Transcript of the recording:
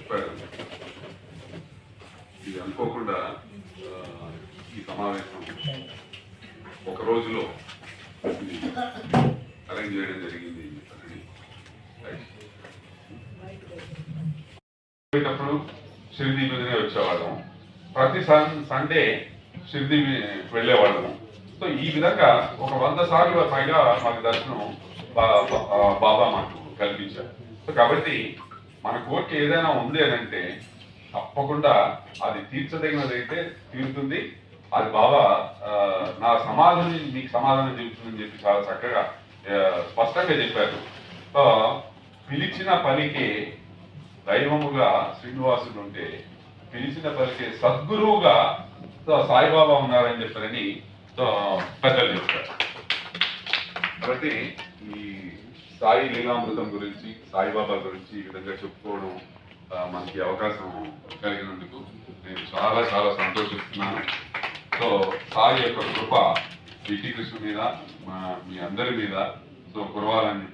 చెప్పారు. ఇది అనుకోకుండా ఈ సమావేశం ఒక రోజులో అరేంజ్ చేయడం జరిగింది. పోయేటప్పుడు షిరిడి మీదనే వచ్చేవాళ్ళం. ప్రతి సండే షిరిడి వెళ్ళేవాళ్ళము. సో ఈ విధంగా ఒక 100 సార్లు పైగా మాకు దర్శనం బాబా మాకు కల్పించారు. సో కాబట్టి మన కోరిక ఏదైనా ఉంది అని అంటే తప్పకుండా అది తీర్చదగినదైతే తీరుతుంది. అది బాబా నా సమాధానం మీకు సమాధానం చెబుతుందని చెప్పి చాలా చక్కగా స్పష్టంగా చెప్పారు. సో పిలిచిన పలికే దైవముగా శ్రీనివాసుడు ఉంటే పిలిచిన పలికే సద్గురువుగా సాయిబాబా ఉన్నారని చెప్పారని పెద్దలు చెప్తారు. కాబట్టి ఈ సాయి లీలామృతం గురించి సాయిబాబా గురించి ఈ విధంగా చెప్పుకోవడం మనకి అవకాశం కలిగినందుకు నేను చాలా చాలా సంతోషిస్తున్నాను. సో సాయి యొక్క కృప విటి కృష్ణ మీద మీ అందరి మీద సో కురవాలని